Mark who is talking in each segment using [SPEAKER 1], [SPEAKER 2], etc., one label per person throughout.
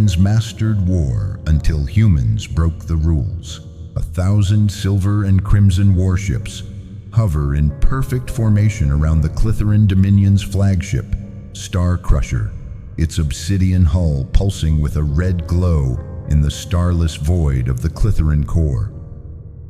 [SPEAKER 1] aliens mastered war until humans broke the rules. 1,000 silver and crimson warships hover in perfect formation around the Clitheran Dominion's flagship, Star Crusher, its obsidian hull pulsing with a red glow in the starless void of the Clitheran core.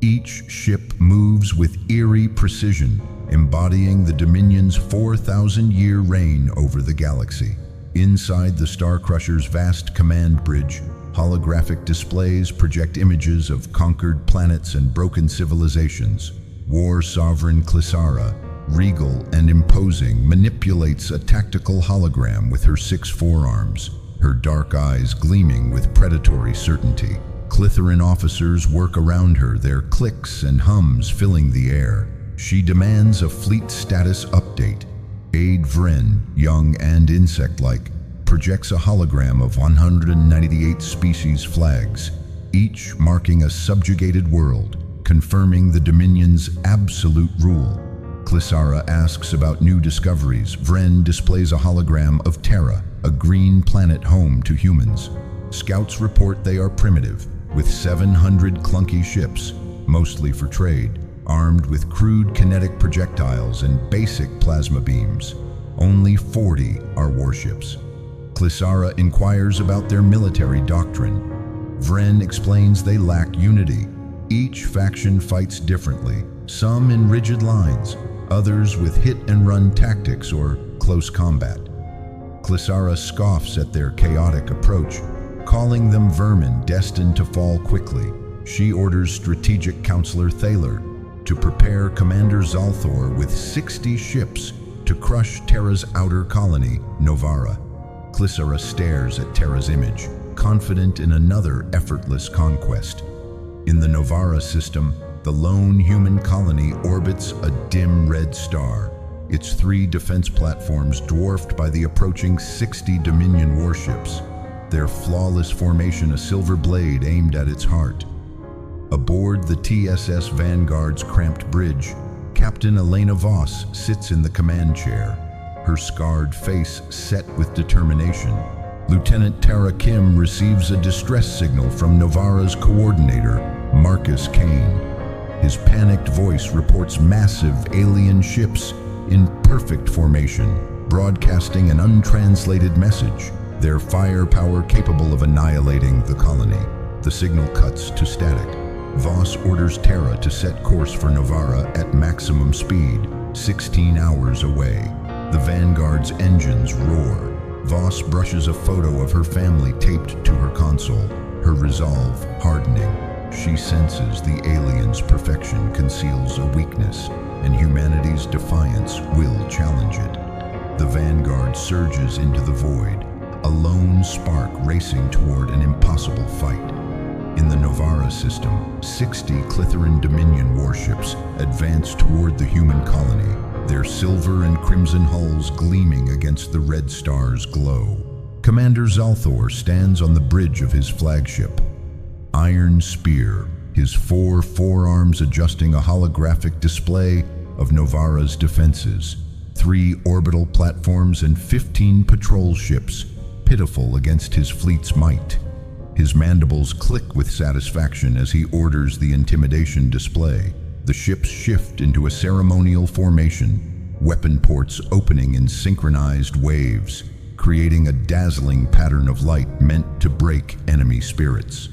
[SPEAKER 1] Each ship moves with eerie precision, embodying the Dominion's 4,000-year reign over the galaxy. Inside the Star Crusher's vast command bridge, holographic displays project images of conquered planets and broken civilizations. War sovereign Clisara, regal and imposing, manipulates a tactical hologram with her 6 forearms, her dark eyes gleaming with predatory certainty. Clitheran officers work around her, their clicks and hums filling the air. She demands a fleet status update. Aid Vren, young and insect-like, projects a hologram of 198 species flags, each marking a subjugated world, confirming the Dominion's absolute rule. Clisara asks about new discoveries. Vren displays a hologram of Terra, a green planet home to humans. Scouts report they are primitive, with 700 clunky ships, mostly for trade, armed with crude kinetic projectiles and basic plasma beams. Only 40 are warships. Clisara inquires about their military doctrine. Vren explains they lack unity. Each faction fights differently, some in rigid lines, others with hit-and-run tactics or close combat. Clisara scoffs at their chaotic approach, calling them vermin destined to fall quickly. She orders Strategic Counselor Thaler to prepare Commander Zalthor with 60 ships to crush Terra's outer colony, Novara. Clisara stares at Terra's image, confident in another effortless conquest. In the Novara system, the lone human colony orbits a dim red star, its 3 defense platforms dwarfed by the approaching 60 Dominion warships, their flawless formation a silver blade aimed at its heart. Aboard the TSS Vanguard's cramped bridge, Captain Elena Voss sits in the command chair, her scarred face set with determination. Lieutenant Tara Kim receives a distress signal from Novara's coordinator, Marcus Kane. His panicked voice reports massive alien ships in perfect formation, broadcasting an untranslated message, their firepower capable of annihilating the colony. The signal cuts to static. Voss orders Terra to set course for Novara at maximum speed, 16 hours away. The Vanguard's engines roar. Voss brushes a photo of her family taped to her console, her resolve hardening. She senses the aliens' perfection conceals a weakness, and humanity's defiance will challenge it. The Vanguard surges into the void, a lone spark racing toward an impossible fight. In the Novara system, 60 Clitheran Dominion warships advance toward the human colony, their silver and crimson hulls gleaming against the red star's glow. Commander Zalthor stands on the bridge of his flagship, Iron Spear, his 4 forearms adjusting a holographic display of Novara's defenses. 3 orbital platforms and 15 patrol ships, pitiful against his fleet's might. His mandibles click with satisfaction as he orders the intimidation display. The ships shift into a ceremonial formation, weapon ports opening in synchronized waves, creating a dazzling pattern of light meant to break enemy spirits.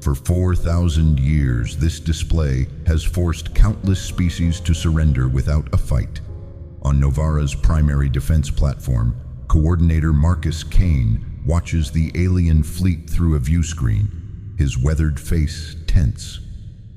[SPEAKER 1] For 4,000 years, this display has forced countless species to surrender without a fight. On Novara's primary defense platform, Coordinator Marcus Kane watches the alien fleet through a view screen, his weathered face tense.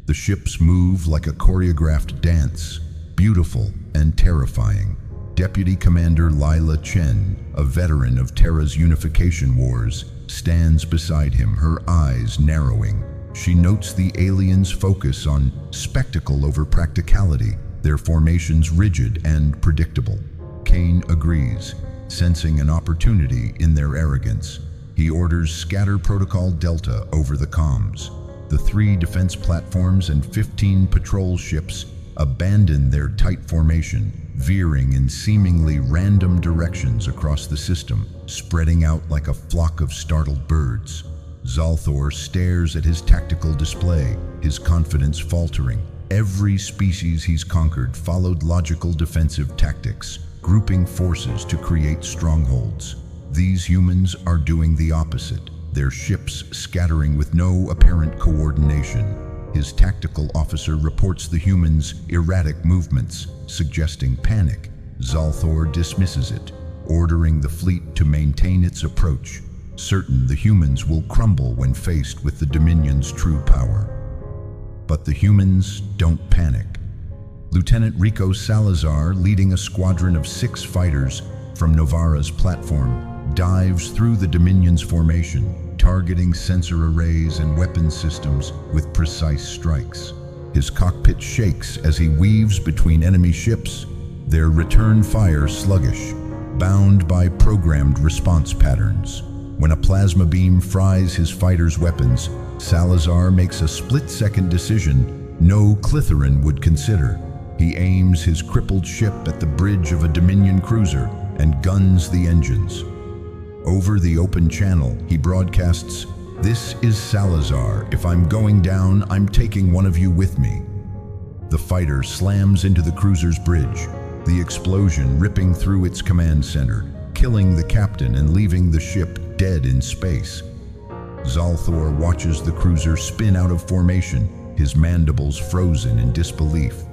[SPEAKER 1] The ships move like a choreographed dance, beautiful and terrifying. Deputy Commander Lila Chen, a veteran of Terra's unification wars, stands beside him, her eyes narrowing. She notes the aliens' focus on spectacle over practicality, their formations rigid and predictable. Kane agrees, sensing an opportunity in their arrogance. He orders Scatter Protocol Delta over the comms. The 3 defense platforms and 15 patrol ships abandon their tight formation, veering in seemingly random directions across the system, spreading out like a flock of startled birds. Zalthor stares at his tactical display, his confidence faltering. Every species he's conquered followed logical defensive tactics, grouping forces to create strongholds. These humans are doing the opposite, their ships scattering with no apparent coordination. His tactical officer reports the humans' erratic movements, suggesting panic. Zalthor dismisses it, ordering the fleet to maintain its approach, certain the humans will crumble when faced with the Dominion's true power. But the humans don't panic. Lieutenant Rico Salazar, leading a squadron of 6 fighters from Novara's platform, dives through the Dominion's formation, targeting sensor arrays and weapon systems with precise strikes. His cockpit shakes as he weaves between enemy ships, their return fire sluggish, bound by programmed response patterns. When a plasma beam fries his fighter's weapons, Salazar makes a split-second decision no Clitheran would consider. He aims his crippled ship at the bridge of a Dominion cruiser and guns the engines. Over the open channel, he broadcasts, "This is Salazar. If I'm going down, I'm taking one of you with me." The fighter slams into the cruiser's bridge, the explosion ripping through its command center, killing the captain and leaving the ship dead in space. Zalthor watches the cruiser spin out of formation, his mandibles frozen in disbelief.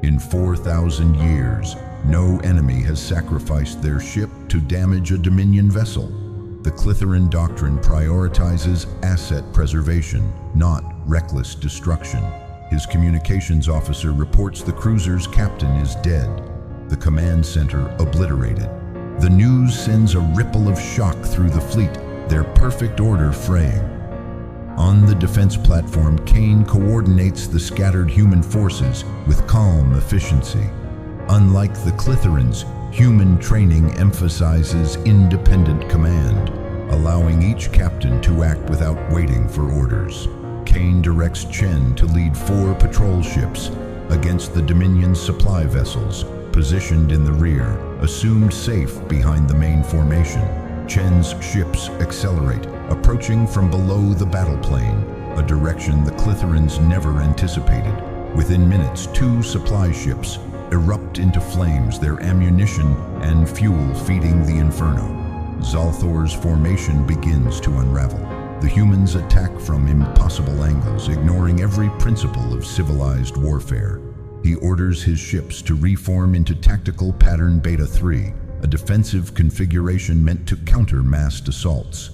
[SPEAKER 1] In 4,000 years, no enemy has sacrificed their ship to damage a Dominion vessel. The Clitheran doctrine prioritizes asset preservation, not reckless destruction. His communications officer reports the cruiser's captain is dead, the command center obliterated. The news sends a ripple of shock through the fleet, their perfect order fraying. On the defense platform, Kane coordinates the scattered human forces with calm efficiency. Unlike the Clitherans, human training emphasizes independent command, allowing each captain to act without waiting for orders. Kane directs Chen to lead 4 patrol ships against the Dominion's supply vessels, positioned in the rear, assumed safe behind the main formation. Chen's ships accelerate, approaching from below the battle plane, a direction the Clitherans never anticipated. Within minutes, 2 supply ships erupt into flames, their ammunition and fuel feeding the inferno. Zalthor's formation begins to unravel. The humans attack from impossible angles, ignoring every principle of civilized warfare. He orders his ships to reform into Tactical Pattern Beta 3, a defensive configuration meant to counter massed assaults.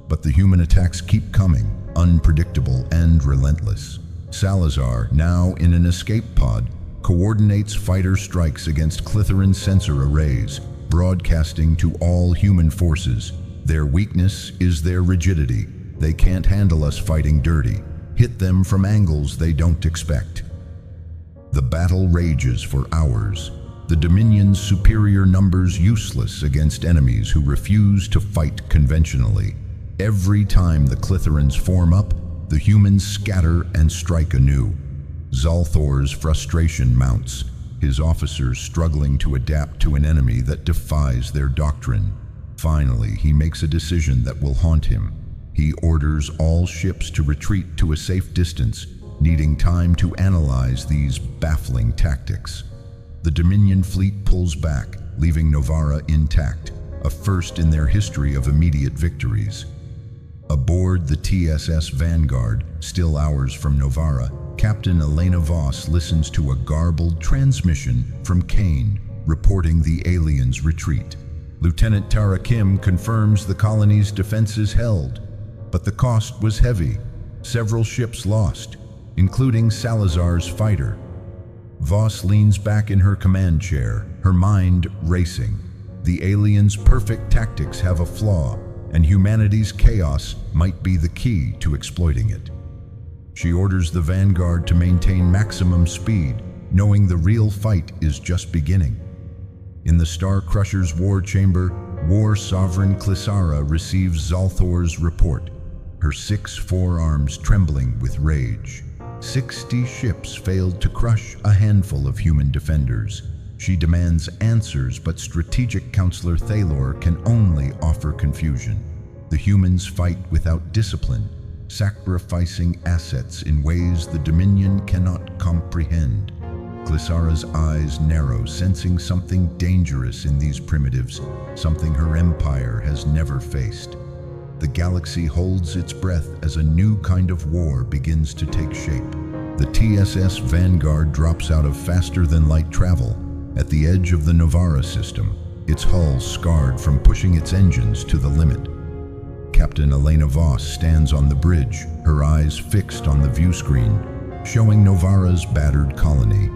[SPEAKER 1] But the human attacks keep coming, unpredictable and relentless. Salazar, now in an escape pod, coordinates fighter strikes against Clitheran sensor arrays, broadcasting to all human forces. Their weakness is their rigidity. They can't handle us fighting dirty. Hit them from angles they don't expect. The battle rages for hours, the Dominion's superior numbers useless against enemies who refuse to fight conventionally. Every time the Clitherans form up, the humans scatter and strike anew. Zalthor's frustration mounts, his officers struggling to adapt to an enemy that defies their doctrine. Finally, he makes a decision that will haunt him. He orders all ships to retreat to a safe distance, needing time to analyze these baffling tactics. The Dominion fleet pulls back, leaving Novara intact, a first in their history of immediate victories. Aboard the TSS Vanguard, still hours from Novara, Captain Elena Voss listens to a garbled transmission from Kane, reporting the aliens' retreat. Lieutenant Tara Kim confirms the colony's defenses held, but the cost was heavy. Several ships lost, including Salazar's fighter. Voss leans back in her command chair, her mind racing. The aliens' perfect tactics have a flaw, and humanity's chaos might be the key to exploiting it. She orders the Vanguard to maintain maximum speed, knowing the real fight is just beginning. In the Star Crusher's war chamber, War Sovereign Clisara receives Zalthor's report, her 6 forearms trembling with rage. 60 ships failed to crush a handful of human defenders. She demands answers, but strategic counselor Thalor can only offer confusion. The humans fight without discipline, sacrificing assets in ways the Dominion cannot comprehend. Glissara's eyes narrow, sensing something dangerous in these primitives, something her empire has never faced. The galaxy holds its breath as a new kind of war begins to take shape. The TSS Vanguard drops out of faster-than-light travel at the edge of the Novara system, its hull scarred from pushing its engines to the limit. Captain Elena Voss stands on the bridge, her eyes fixed on the view screen, showing Novara's battered colony.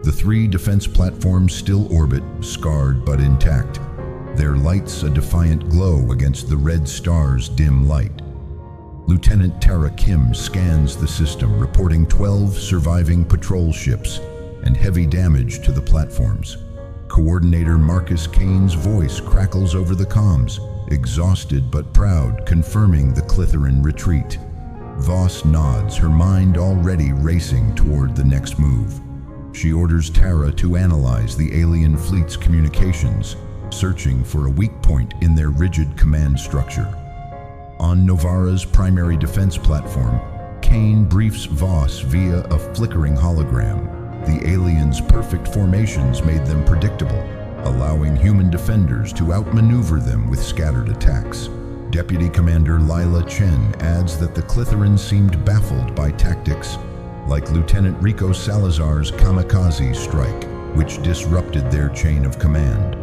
[SPEAKER 1] The 3 defense platforms still orbit, scarred but intact, their lights a defiant glow against the red star's dim light. Lieutenant Tara Kim scans the system, reporting 12 surviving patrol ships and heavy damage to the platforms. Coordinator Marcus Kane's voice crackles over the comms, exhausted but proud, confirming the Clitheran retreat. Voss nods, her mind already racing toward the next move. She orders Tara to analyze the alien fleet's communications, searching for a weak point in their rigid command structure. On Novara's primary defense platform, Kane briefs Voss via a flickering hologram. The aliens' perfect formations made them predictable, allowing human defenders to outmaneuver them with scattered attacks. Deputy Commander Lila Chen adds that the Clitherans seemed baffled by tactics like Lieutenant Rico Salazar's kamikaze strike, which disrupted their chain of command.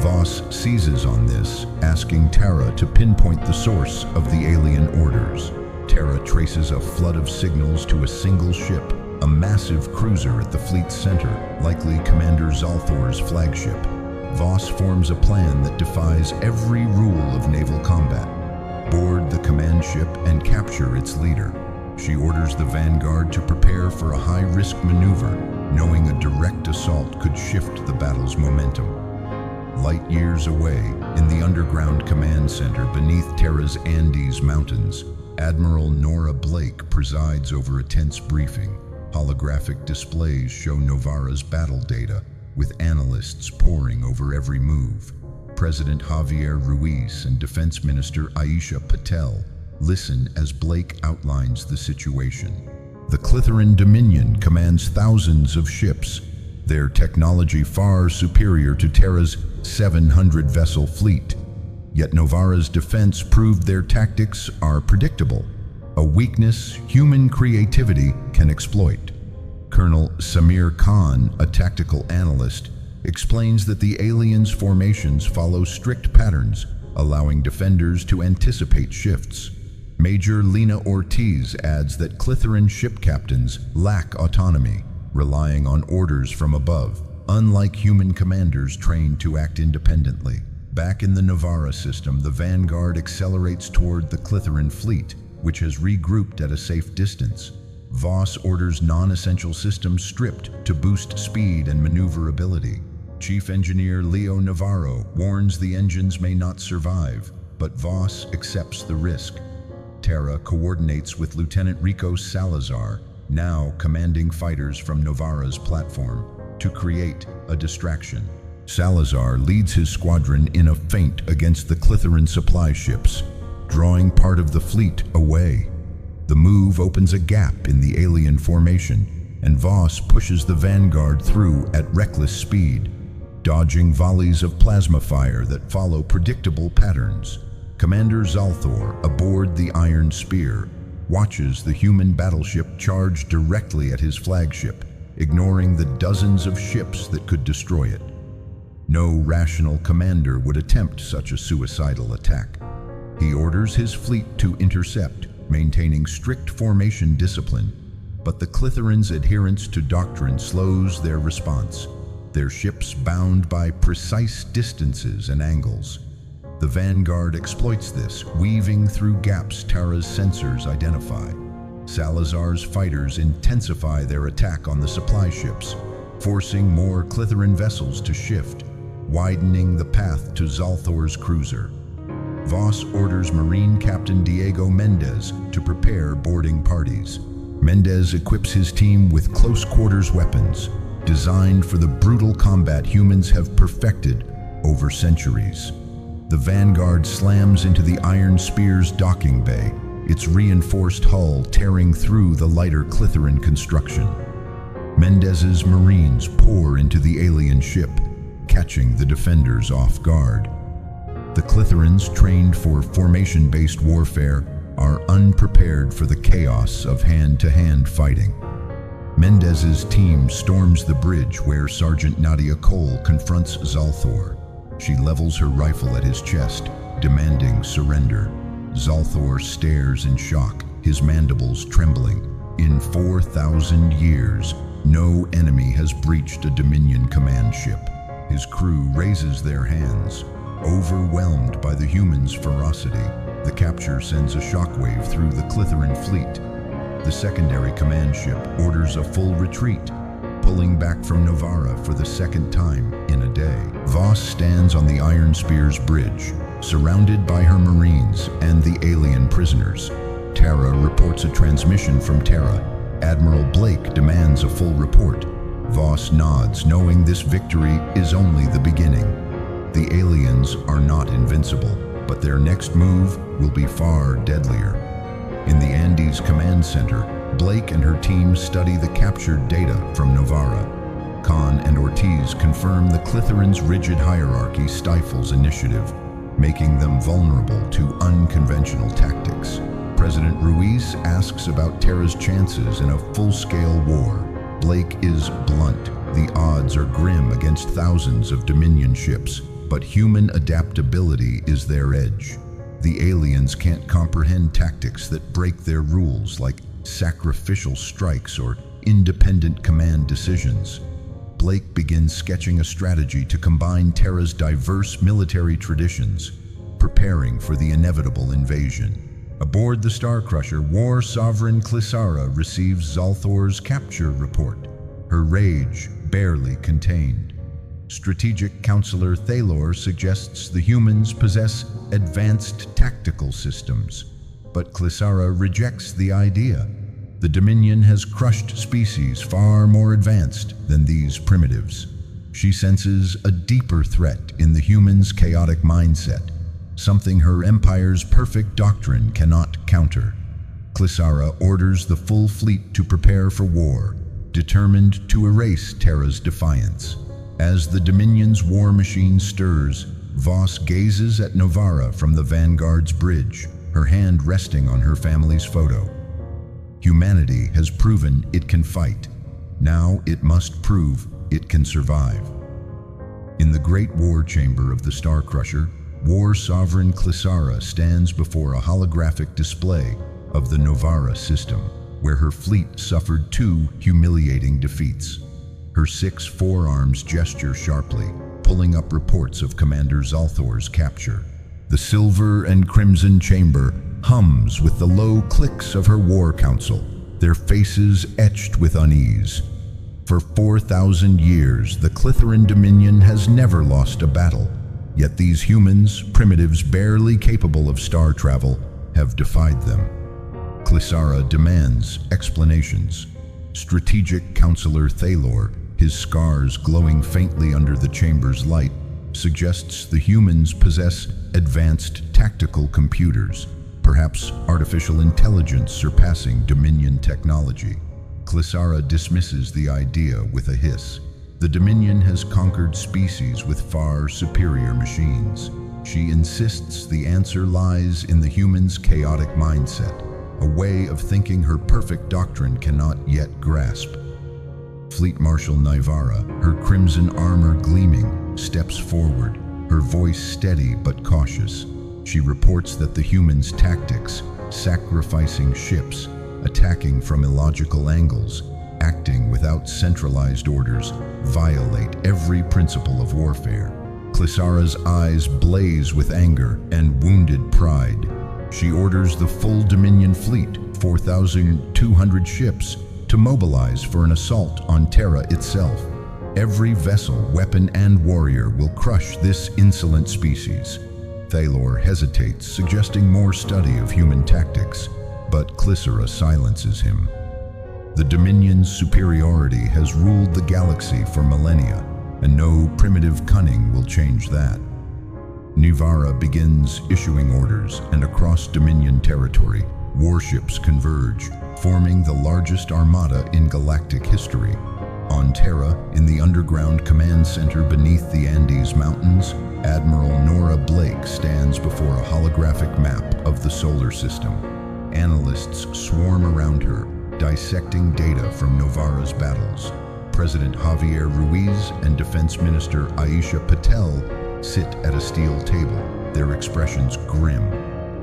[SPEAKER 1] Voss seizes on this, asking Tara to pinpoint the source of the alien orders. Tara traces a flood of signals to a single ship, a massive cruiser at the fleet's center, likely Commander Zalthor's flagship. Voss forms a plan that defies every rule of naval combat. Board the command ship and capture its leader. She orders the Vanguard to prepare for a high-risk maneuver, knowing a direct assault could shift the battle's momentum. Light years away, in the underground command center beneath Terra's Andes Mountains, Admiral Nora Blake presides over a tense briefing. Holographic displays show Novara's battle data, with analysts poring over every move. President Javier Ruiz and Defense Minister Aisha Patel listen as Blake outlines the situation. The Clitheran Dominion commands thousands of ships, their technology far superior to Terra's 700-vessel fleet. Yet Novara's defense proved their tactics are predictable, a weakness human creativity can exploit. Colonel Samir Khan, a tactical analyst, explains that the aliens' formations follow strict patterns, allowing defenders to anticipate shifts. Major Lena Ortiz adds that Clitheran ship captains lack autonomy, relying on orders from above, unlike human commanders trained to act independently. Back in the Novara system, the Vanguard accelerates toward the Clitheran fleet, which has regrouped at a safe distance. Voss orders non-essential systems stripped to boost speed and maneuverability. Chief Engineer Leo Navarro warns the engines may not survive, but Voss accepts the risk. Tara coordinates with Lieutenant Rico Salazar, now commanding fighters from Novara's platform, to create a distraction. Salazar leads his squadron in a feint against the Clitheran supply ships, drawing part of the fleet away. The move opens a gap in the alien formation, and Voss pushes the Vanguard through at reckless speed, dodging volleys of plasma fire that follow predictable patterns. Commander Zalthor, aboard the Iron Spear, watches the human battleship charge directly at his flagship, ignoring the dozens of ships that could destroy it. No rational commander would attempt such a suicidal attack. He orders his fleet to intercept, maintaining strict formation discipline, but the Clitheran's adherence to doctrine slows their response, their ships bound by precise distances and angles. The Vanguard exploits this, weaving through gaps Tara's sensors identify. Salazar's fighters intensify their attack on the supply ships, forcing more Clitheran vessels to shift, widening the path to Zalthor's cruiser. Voss orders Marine Captain Diego Mendez to prepare boarding parties. Mendez equips his team with close-quarters weapons, designed for the brutal combat humans have perfected over centuries. The Vanguard slams into the Iron Spear's docking bay, its reinforced hull tearing through the lighter Clitheran construction. Mendez's Marines pour into the alien ship, catching the defenders off guard. The Clitherans, trained for formation-based warfare, are unprepared for the chaos of hand-to-hand fighting. Mendez's team storms the bridge where Sergeant Nadia Cole confronts Zalthor. She levels her rifle at his chest, demanding surrender. Zalthor stares in shock, his mandibles trembling. In 4,000 years, no enemy has breached a Dominion command ship. His crew raises their hands. Overwhelmed by the humans' ferocity, the capture sends a shockwave through the Clitheran fleet. The secondary command ship orders a full retreat, pulling back from Novara for the second time in a day. Voss stands on the Iron Spear's bridge, surrounded by her Marines and the alien prisoners. Tara reports a transmission from Terra. Admiral Blake demands a full report. Voss nods, knowing this victory is only the beginning. The aliens are not invincible, but their next move will be far deadlier. In the Andes Command Center, Blake and her team study the captured data from Novara. Khan and Ortiz confirm the Clitheran's rigid hierarchy stifles initiative, making them vulnerable to unconventional tactics. President Ruiz asks about Terra's chances in a full-scale war. Blake is blunt. The odds are grim against thousands of Dominion ships, but human adaptability is their edge. The aliens can't comprehend tactics that break their rules, like sacrificial strikes or independent command decisions. Blake begins sketching a strategy to combine Terra's diverse military traditions, preparing for the inevitable invasion. Aboard the Star Crusher, War Sovereign Clisara receives Zalthor's capture report, her rage barely contained. Strategic Counselor Thalor suggests the humans possess advanced tactical systems, but Clisara rejects the idea. The Dominion has crushed species far more advanced than these primitives. She senses a deeper threat in the humans' chaotic mindset, something her empire's perfect doctrine cannot counter. Clisara orders the full fleet to prepare for war, determined to erase Terra's defiance. As the Dominion's war machine stirs, Voss gazes at Novara from the Vanguard's bridge, her hand resting on her family's photo. Humanity has proven it can fight. Now it must prove it can survive. In the Great War Chamber of the Star Crusher, War Sovereign Clisara stands before a holographic display of the Novara system, where her fleet suffered 2 humiliating defeats. Her 6 forearms gesture sharply, pulling up reports of Commander Zalthor's capture. The silver and crimson chamber hums with the low clicks of her war council, their faces etched with unease. For 4,000 years, the Clitheran Dominion has never lost a battle, yet these humans, primitives barely capable of star travel, have defied them. Clisara demands explanations. Strategic Counselor Thalor, his scars glowing faintly under the chamber's light, suggests the humans possess advanced tactical computers, perhaps artificial intelligence surpassing Dominion technology. Clisara dismisses the idea with a hiss. The Dominion has conquered species with far superior machines. She insists the answer lies in the human's chaotic mindset, a way of thinking her perfect doctrine cannot yet grasp. Fleet Marshal Naivara, her crimson armor gleaming, steps forward, her voice steady but cautious. She reports that the humans' tactics, sacrificing ships, attacking from illogical angles, acting without centralized orders, violate every principle of warfare. Clisara's eyes blaze with anger and wounded pride. She orders the full Dominion fleet, 4,200 ships, to mobilize for an assault on Terra itself. Every vessel, weapon, and warrior will crush this insolent species. Thalor hesitates, suggesting more study of human tactics, but Clisara silences him. The Dominion's superiority has ruled the galaxy for millennia, and no primitive cunning will change that. Nivara begins issuing orders, and across Dominion territory, warships converge, forming the largest armada in galactic history. On Terra, in the underground command center beneath the Andes Mountains, Admiral Nora Blake stands before a holographic map of the solar system. Analysts swarm around her, dissecting data from Novara's battles. President Javier Ruiz and Defense Minister Aisha Patel sit at a steel table, their expressions grim.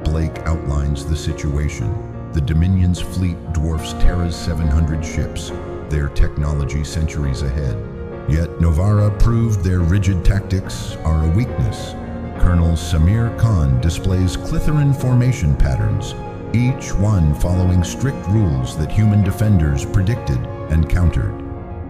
[SPEAKER 1] Blake outlines the situation. The Dominion's fleet dwarfs Terra's 700 ships, their technology centuries ahead. Yet Novara proved their rigid tactics are a weakness. Colonel Samir Khan displays Clitheran formation patterns, each one following strict rules that human defenders predicted and countered.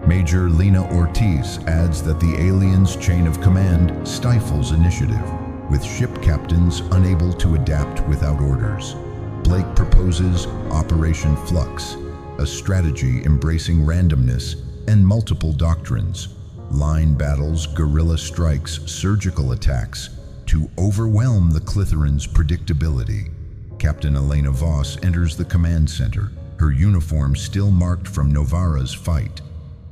[SPEAKER 1] Major Lena Ortiz adds that the aliens' chain of command stifles initiative, with ship captains unable to adapt without orders. Blake proposes Operation Flux, a strategy embracing randomness and multiple doctrines, line battles, guerrilla strikes, surgical attacks, to overwhelm the Clitheran's predictability. Captain Elena Voss enters the command center, her uniform still marked from Novara's fight.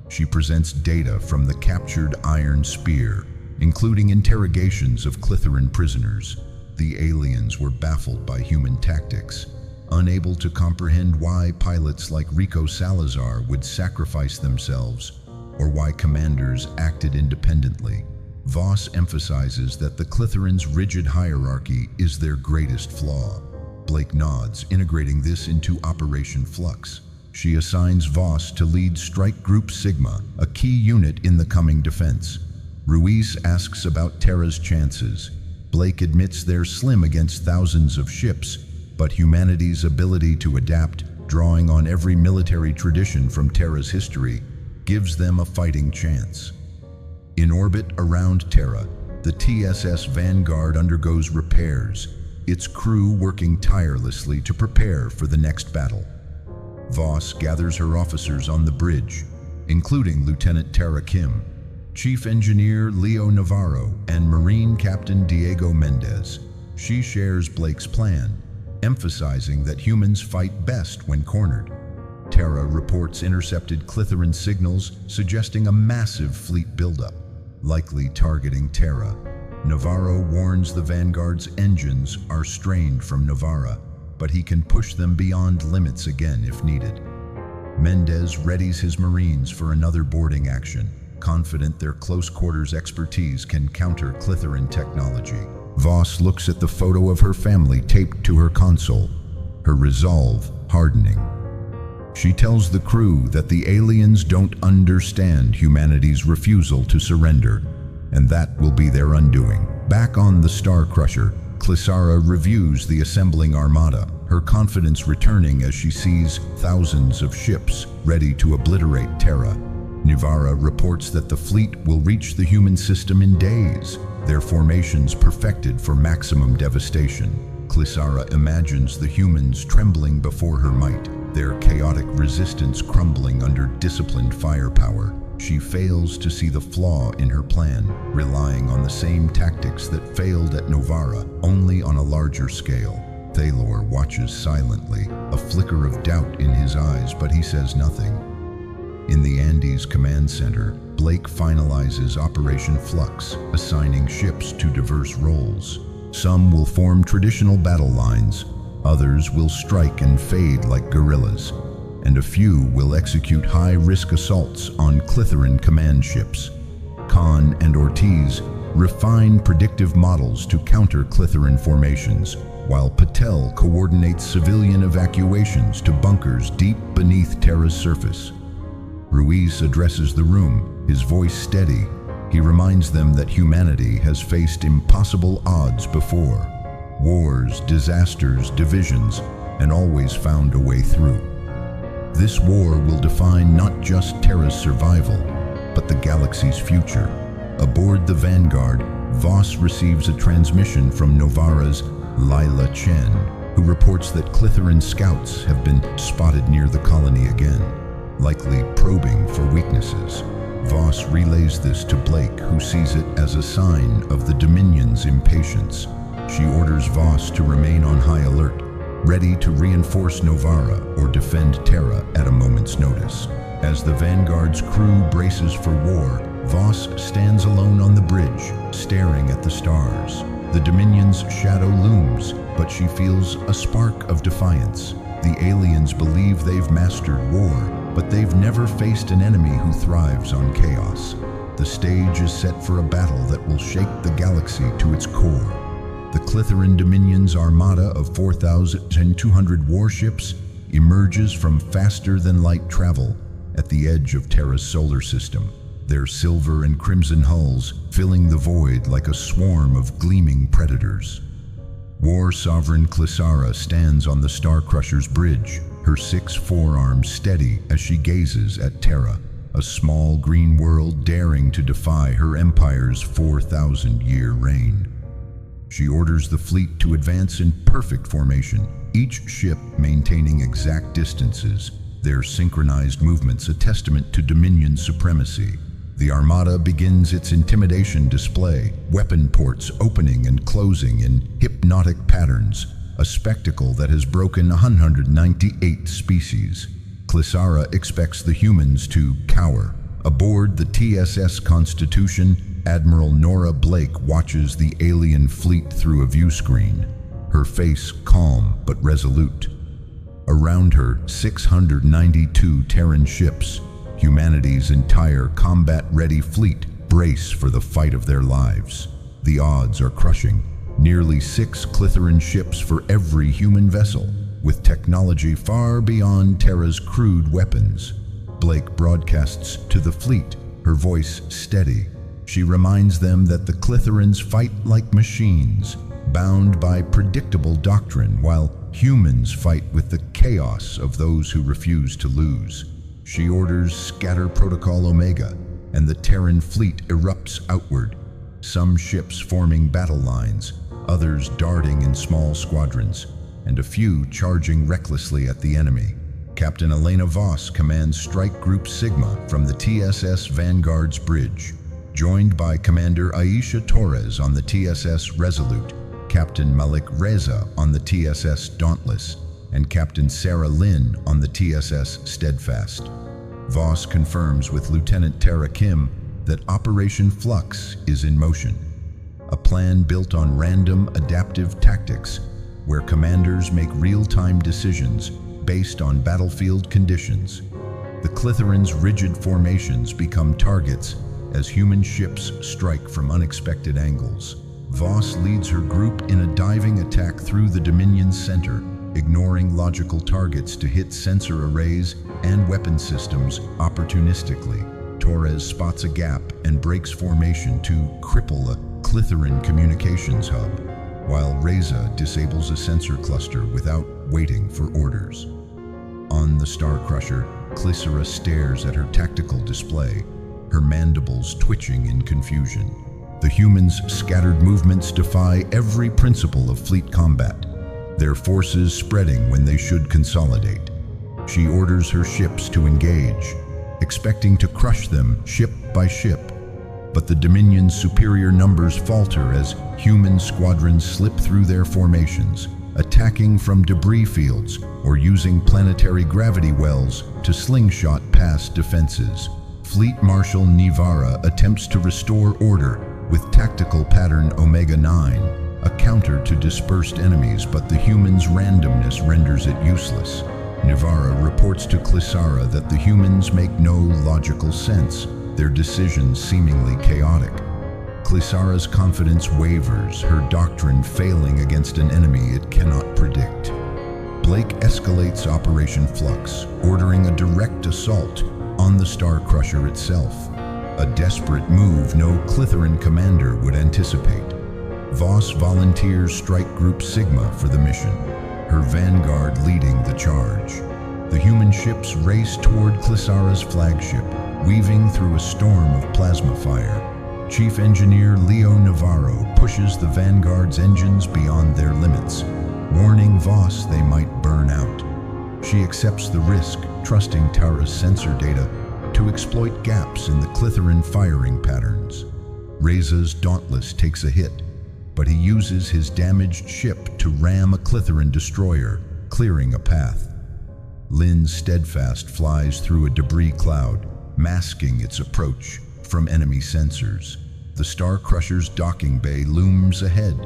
[SPEAKER 1] She presents data from the captured Iron Spear, including interrogations of Clitheran prisoners. The aliens were baffled by human tactics, unable to comprehend why pilots like Rico Salazar would sacrifice themselves or why commanders acted independently. Voss emphasizes that the Clitheran's rigid hierarchy is their greatest flaw. Blake nods, integrating this into Operation Flux. She assigns Voss to lead Strike Group Sigma, a key unit in the coming defense. Ruiz asks about Terra's chances. Blake admits they're slim against thousands of ships, but humanity's ability to adapt, drawing on every military tradition from Terra's history, gives them a fighting chance. In orbit around Terra, the TSS Vanguard undergoes repairs, its crew working tirelessly to prepare for the next battle. Voss gathers her officers on the bridge, including Lieutenant Tara Kim, Chief Engineer Leo Navarro, and Marine Captain Diego Mendez. She shares Blake's plan, emphasizing that humans fight best when cornered. Tara reports intercepted Clitheran signals suggesting a massive fleet buildup, likely targeting Terra. Navarro warns the Vanguard's engines are strained from Novara, but he can push them beyond limits again if needed. Mendez readies his Marines for another boarding action, confident their close-quarters expertise can counter Clitheran technology. Voss looks at the photo of her family taped to her console, her resolve hardening. She tells the crew that the aliens don't understand humanity's refusal to surrender, and that will be their undoing. Back on the Star Crusher, Clisara reviews the assembling armada, her confidence returning as she sees thousands of ships ready to obliterate Terra. Nivara reports that the fleet will reach the human system in days, their formations perfected for maximum devastation. Clisara imagines the humans trembling before her might, their chaotic resistance crumbling under disciplined firepower. She fails to see the flaw in her plan, relying on the same tactics that failed at Novara, only on a larger scale. Thalor watches silently, a flicker of doubt in his eyes, but he says nothing. In the Andes Command Center, Blake finalizes Operation Flux, assigning ships to diverse roles. Some will form traditional battle lines, others will strike and fade like guerrillas, and a few will execute high-risk assaults on Clitheran command ships. Khan and Ortiz refine predictive models to counter Clitheran formations, while Patel coordinates civilian evacuations to bunkers deep beneath Terra's surface. Ruiz addresses the room, his voice steady. He reminds them that humanity has faced impossible odds before. Wars, disasters, divisions, and always found a way through. This war will define not just Terra's survival, but the galaxy's future. Aboard the Vanguard, Voss receives a transmission from Novara's Lila Chen, who reports that Clitheran scouts have been spotted near the colony again. likely probing for weaknesses. Voss relays this to Blake, who sees it as a sign of the Dominion's impatience. She orders Voss to remain on high alert, ready to reinforce Novara or defend Terra at a moment's notice. As the Vanguard's crew braces for war, Voss stands alone on the bridge, staring at the stars. The Dominion's shadow looms, but she feels a spark of defiance. The aliens believe they've mastered war, but they've never faced an enemy who thrives on chaos. The stage is set for a battle that will shake the galaxy to its core. The Clitheran Dominion's armada of 4,200 warships emerges from faster-than-light travel at the edge of Terra's solar system, their silver and crimson hulls filling the void like a swarm of gleaming predators. War Sovereign Clisara stands on the Starcrusher's bridge, her 6 forearms steady as she gazes at Terra, a small green world daring to defy her empire's 4,000-year reign. She orders the fleet to advance in perfect formation, each ship maintaining exact distances, their synchronized movements a testament to Dominion supremacy. The Armada begins its intimidation display, weapon ports opening and closing in hypnotic patterns, a spectacle that has broken 198 species. Clisara expects the humans to cower. Aboard the TSS Constitution, Admiral Nora Blake watches the alien fleet through a view screen, her face calm but resolute. Around her, 692 Terran ships, humanity's entire combat-ready fleet, brace for the fight of their lives. The odds are crushing. Nearly 6 Clitheran ships for every human vessel, with technology far beyond Terra's crude weapons. Blake broadcasts to the fleet, her voice steady. She reminds them that the Clitherans fight like machines, bound by predictable doctrine, while humans fight with the chaos of those who refuse to lose. She orders Scatter Protocol Omega, and the Terran fleet erupts outward, some ships forming battle lines, others darting in small squadrons, and a few charging recklessly at the enemy. Captain Elena Voss commands Strike Group Sigma from the TSS Vanguard's bridge, joined by Commander Aisha Torres on the TSS Resolute, Captain Malik Reza on the TSS Dauntless, and Captain Sarah Lynn on the TSS Steadfast. Voss confirms with Lieutenant Tara Kim that Operation Flux is in motion, a plan built on random adaptive tactics where commanders make real-time decisions based on battlefield conditions. The Clitheran's rigid formations become targets as human ships strike from unexpected angles. Voss leads her group in a diving attack through the Dominion's center, ignoring logical targets to hit sensor arrays and weapon systems opportunistically. Torres spots a gap and breaks formation to cripple a Clitheran communications hub, while Reza disables a sensor cluster without waiting for orders. On the Starcrusher, Clisara stares at her tactical display, her mandibles twitching in confusion. The humans' scattered movements defy every principle of fleet combat, their forces spreading when they should consolidate. She orders her ships to engage, expecting to crush them ship by ship. But the Dominion's superior numbers falter as human squadrons slip through their formations, attacking from debris fields or using planetary gravity wells to slingshot past defenses. Fleet Marshal Nivara attempts to restore order with tactical pattern Omega-9, a counter to dispersed enemies, but the humans' randomness renders it useless. Nivara reports to Clisara that the humans make no logical sense, their decisions seemingly chaotic. Clisara's confidence wavers, her doctrine failing against an enemy it cannot predict. Blake escalates Operation Flux, ordering a direct assault on the Starcrusher itself, a desperate move no Clitheran commander would anticipate. Voss volunteers Strike Group Sigma for the mission, her vanguard leading the charge. The human ships race toward Clisara's flagship, weaving through a storm of plasma fire. Chief Engineer Leo Navarro pushes the Vanguard's engines beyond their limits, warning Voss they might burn out. She accepts the risk, trusting Tara's sensor data to exploit gaps in the Clitheran firing patterns. Reza's Dauntless takes a hit, but he uses his damaged ship to ram a Clitheran destroyer, clearing a path. Lynn's Steadfast flies through a debris cloud, masking its approach from enemy sensors. The Star Crusher's docking bay looms ahead,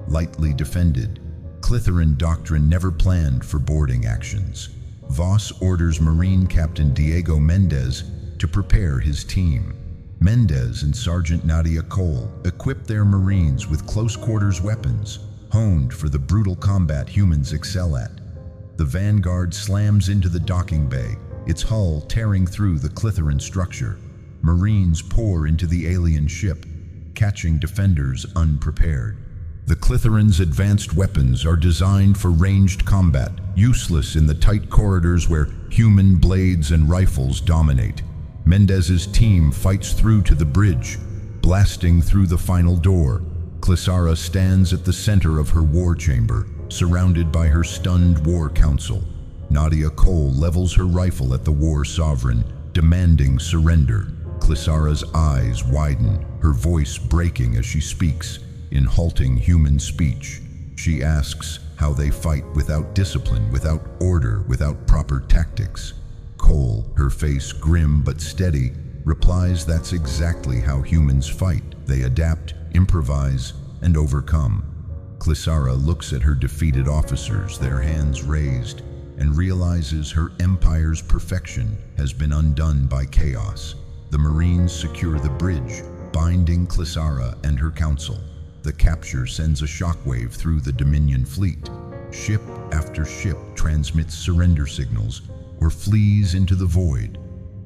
[SPEAKER 1] lightly defended. Clitheran doctrine never planned for boarding actions. Voss orders Marine Captain Diego Mendez to prepare his team. Mendez and Sergeant Nadia Cole equip their Marines with close-quarters weapons, honed for the brutal combat humans excel at. The Vanguard slams into the docking bay, its hull tearing through the Clitheran structure. Marines pour into the alien ship, catching defenders unprepared. The Clitheran's advanced weapons are designed for ranged combat, useless in the tight corridors where human blades and rifles dominate. Mendez's team fights through to the bridge, blasting through the final door. Clisara stands at the center of her war chamber, surrounded by her stunned war council. Nadia Cole levels her rifle at the war sovereign, demanding surrender. Clisara's eyes widen, her voice breaking as she speaks, in halting human speech. She asks how they fight without discipline, without order, without proper tactics. Cole, her face grim but steady, replies that's exactly how humans fight. They adapt, improvise, and overcome. Clisara looks at her defeated officers, their hands raised, and realizes her empire's perfection has been undone by chaos. The Marines secure the bridge, binding Clisara and her council. The capture sends a shockwave through the Dominion fleet. Ship after ship transmits surrender signals or flees into the void,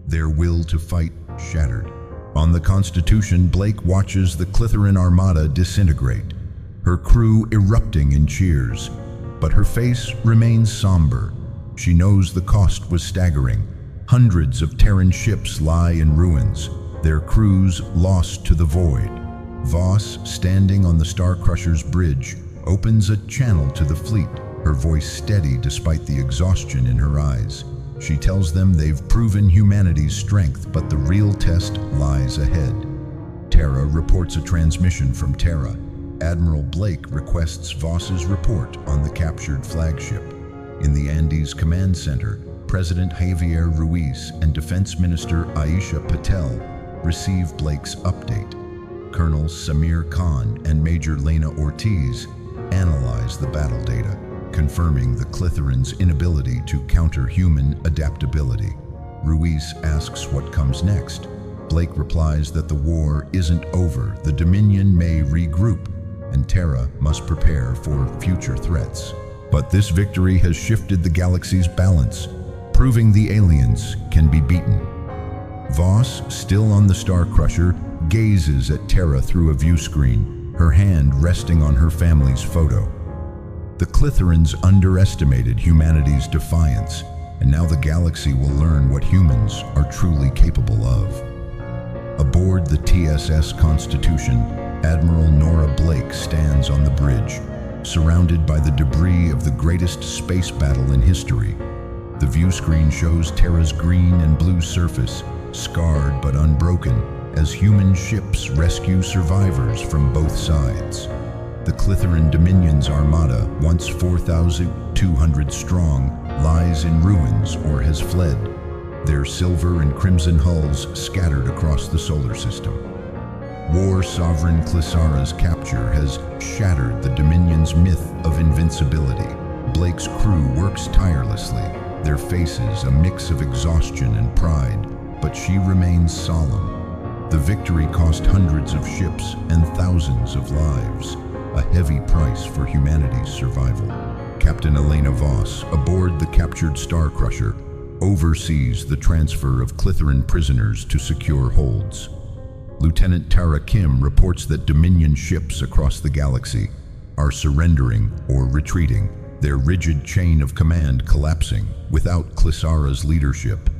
[SPEAKER 1] their will to fight shattered. On the Constitution, Blake watches the Clitheran armada disintegrate, her crew erupting in cheers, but her face remains somber. She knows the cost was staggering. Hundreds of Terran ships lie in ruins, their crews lost to the void. Voss, standing on the Star Crusher's bridge, opens a channel to the fleet, her voice steady despite the exhaustion in her eyes. She tells them they've proven humanity's strength, but the real test lies ahead. Terra reports a transmission from Terra. Admiral Blake requests Voss's report on the captured flagship. In the Andes Command Center, President Javier Ruiz and Defense Minister Aisha Patel receive Blake's update. Colonel Samir Khan and Major Lena Ortiz analyze the battle data, confirming the Clitheran's inability to counter human adaptability. Ruiz asks what comes next. Blake replies that the war isn't over, the Dominion may regroup, and Terra must prepare for future threats. But this victory has shifted the galaxy's balance, proving the aliens can be beaten. Voss, still on the Star Crusher, gazes at Terra through a view screen, her hand resting on her family's photo. The Clitherans underestimated humanity's defiance, and now the galaxy will learn what humans are truly capable of. Aboard the TSS Constitution, Admiral Nora Blake stands on the bridge, surrounded by the debris of the greatest space battle in history. The view screen shows Terra's green and blue surface, scarred but unbroken, as human ships rescue survivors from both sides. The Clitheran Dominion's armada, once 4,200 strong, lies in ruins or has fled, their silver and crimson hulls scattered across the solar system. War Sovereign Clisara's capture has shattered the Dominion's myth of invincibility. Blake's crew works tirelessly, their faces a mix of exhaustion and pride, but she remains solemn. The victory cost hundreds of ships and thousands of lives, a heavy price for humanity's survival. Captain Elena Voss, aboard the captured Star Crusher, oversees the transfer of Clitheran prisoners to secure holds. Lieutenant Tara Kim reports that Dominion ships across the galaxy are surrendering or retreating, their rigid chain of command collapsing without Clisara's leadership.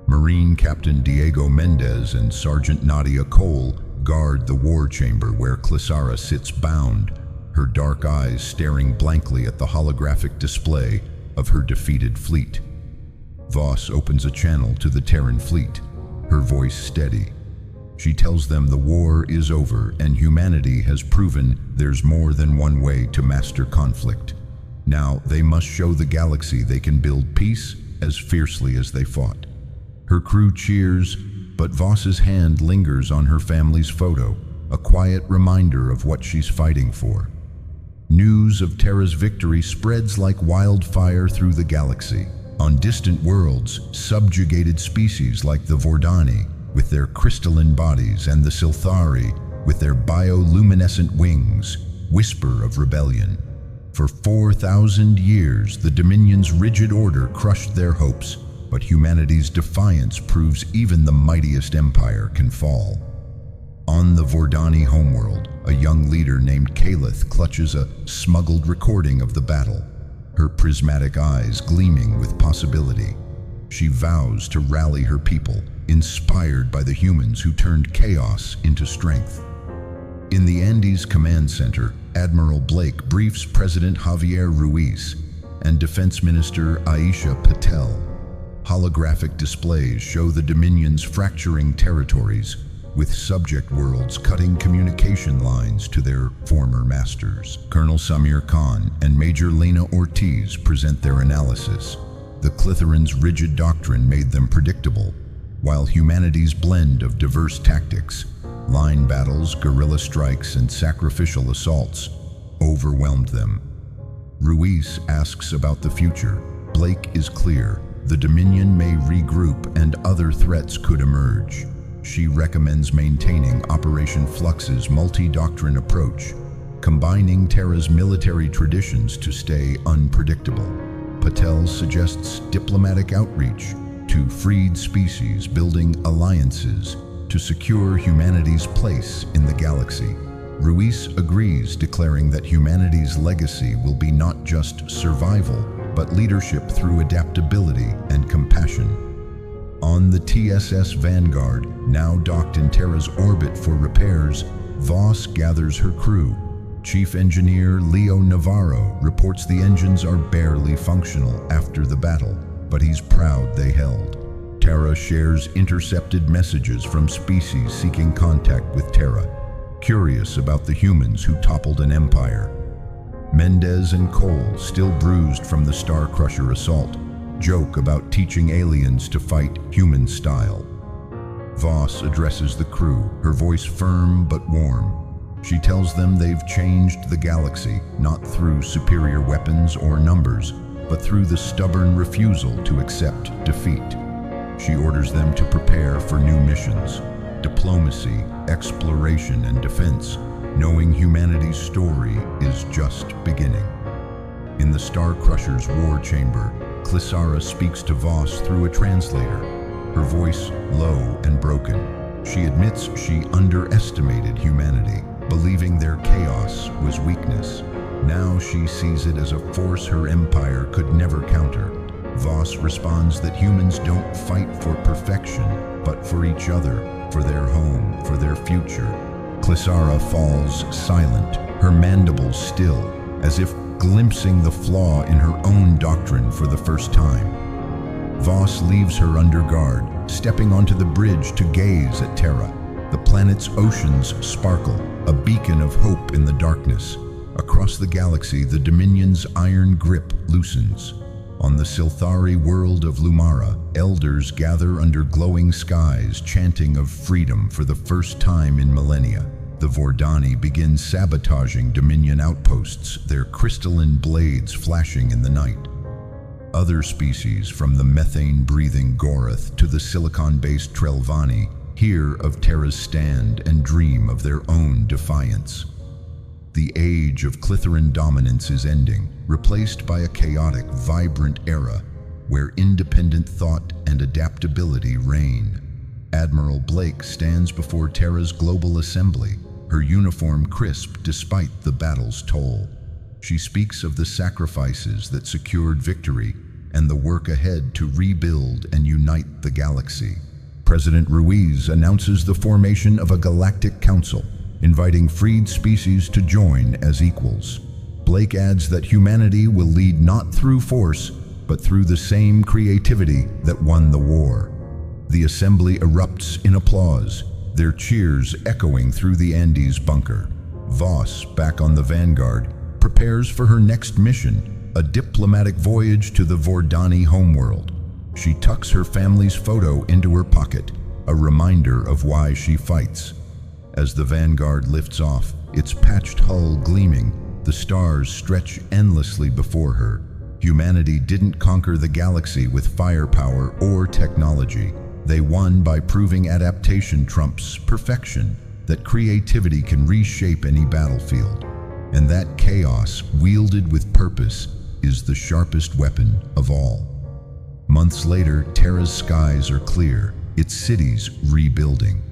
[SPEAKER 1] Marine Captain Diego Mendez and Sergeant Nadia Cole guard the war chamber where Clisara sits bound, her dark eyes staring blankly at the holographic display of her defeated fleet. Voss opens a channel to the Terran fleet, her voice steady. She tells them the war is over and humanity has proven there's more than one way to master conflict. Now they must show the galaxy they can build peace as fiercely as they fought. Her crew cheers, but Voss's hand lingers on her family's photo, a quiet reminder of what she's fighting for. News of Terra's victory spreads like wildfire through the galaxy. On distant worlds, subjugated species like the Vordani, with their crystalline bodies, and the Silthari, with their bioluminescent wings, whisper of rebellion. For 4,000 years, the Dominion's rigid order crushed their hopes, but humanity's defiance proves even the mightiest empire can fall. On the Vordani homeworld, a young leader named Kalith clutches a smuggled recording of the battle, her prismatic eyes gleaming with possibility. She vows to rally her people, inspired by the humans who turned chaos into strength. In the Andes Command Center, Admiral Blake briefs President Javier Ruiz and Defense Minister Aisha Patel. Holographic displays show the Dominion's fracturing territories, with subject worlds cutting communication lines to their former masters. Colonel Samir Khan and Major Lena Ortiz present their analysis. The Clitheran's rigid doctrine made them predictable, while humanity's blend of diverse tactics, line battles, guerrilla strikes, and sacrificial assaults, overwhelmed them. Ruiz asks about the future. Blake is clear. The Dominion may regroup and other threats could emerge. She recommends maintaining Operation Flux's multi-doctrine approach, combining Terra's military traditions to stay unpredictable. Patel suggests diplomatic outreach to freed species, building alliances to secure humanity's place in the galaxy. Ruiz agrees, declaring that humanity's legacy will be not just survival, but leadership through adaptability and compassion. On the TSS Vanguard, now docked in Terra's orbit for repairs, Voss gathers her crew. Chief Engineer Leo Navarro reports the engines are barely functional after the battle, but he's proud they held. Terra shares intercepted messages from species seeking contact with Terra, curious about the humans who toppled an empire. Mendez and Cole, still bruised from the Star Crusher assault, joke about teaching aliens to fight human style. Voss addresses the crew, her voice firm but warm. She tells them they've changed the galaxy, not through superior weapons or numbers, but through the stubborn refusal to accept defeat. She orders them to prepare for new missions, diplomacy, exploration, and defense, knowing humanity's story is just beginning. In the Star Crusher's war chamber, Clisara speaks to Voss through a translator, her voice low and broken. She admits she underestimated humanity, believing their chaos was weakness. Now she sees it as a force her empire could never counter. Voss responds that humans don't fight for perfection, but for each other, for their home, for their future. Clisara falls silent, her mandibles still, as if glimpsing the flaw in her own doctrine for the first time. Voss leaves her under guard, stepping onto the bridge to gaze at Terra. The planet's oceans sparkle, a beacon of hope in the darkness. Across the galaxy, the Dominion's iron grip loosens. On the Silthari world of Lumara, elders gather under glowing skies, chanting of freedom for the first time in millennia. The Vordani begin sabotaging Dominion outposts, their crystalline blades flashing in the night. Other species, from the methane-breathing Gorath to the silicon-based Trelvani, hear of Terra's stand and dream of their own defiance. The age of Clitheran dominance is ending, replaced by a chaotic, vibrant era where independent thought and adaptability reign. Admiral Blake stands before Terra's global assembly, her uniform crisp despite the battle's toll. She speaks of the sacrifices that secured victory and the work ahead to rebuild and unite the galaxy. President Ruiz announces the formation of a Galactic Council, inviting freed species to join as equals. Blake adds that humanity will lead not through force, but through the same creativity that won the war. The assembly erupts in applause, their cheers echoing through the Andes bunker. Voss, back on the Vanguard, prepares for her next mission, a diplomatic voyage to the Vordani homeworld. She tucks her family's photo into her pocket, a reminder of why she fights. As the Vanguard lifts off, its patched hull gleaming, the stars stretch endlessly before her. Humanity didn't conquer the galaxy with firepower or technology. They won by proving adaptation trumps perfection, that creativity can reshape any battlefield. And that chaos, wielded with purpose, is the sharpest weapon of all. Months later, Terra's skies are clear, its cities rebuilding.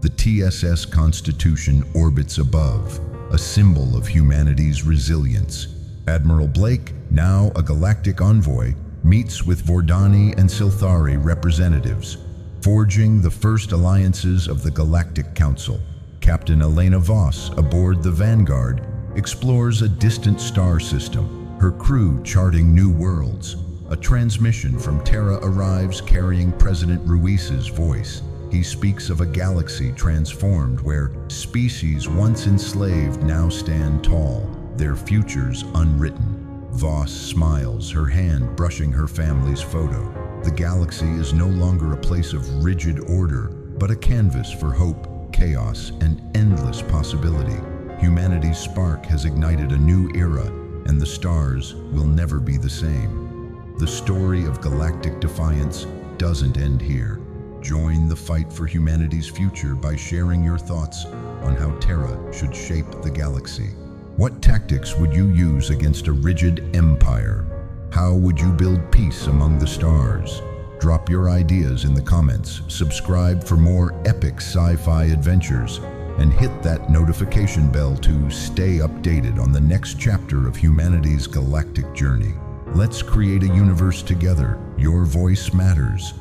[SPEAKER 1] The TSS Constitution orbits above, a symbol of humanity's resilience. Admiral Blake, now a galactic envoy, meets with Vordani and Silthari representatives, forging the first alliances of the Galactic Council. Captain Elena Voss, aboard the Vanguard, explores a distant star system, her crew charting new worlds. A transmission from Terra arrives carrying President Ruiz's voice. He speaks of a galaxy transformed where species once enslaved now stand tall, their futures unwritten. Voss smiles, her hand brushing her family's photo. The galaxy is no longer a place of rigid order, but a canvas for hope, chaos, and endless possibility. Humanity's spark has ignited a new era, and the stars will never be the same. The story of galactic defiance doesn't end here. Join the fight for humanity's future by sharing your thoughts on how Terra should shape the galaxy. What tactics would you use against a rigid empire? How would you build peace among the stars? Drop your ideas in the comments, subscribe for more epic sci-fi adventures, and hit that notification bell to stay updated on the next chapter of humanity's galactic journey. Let's create a universe together. Your voice matters.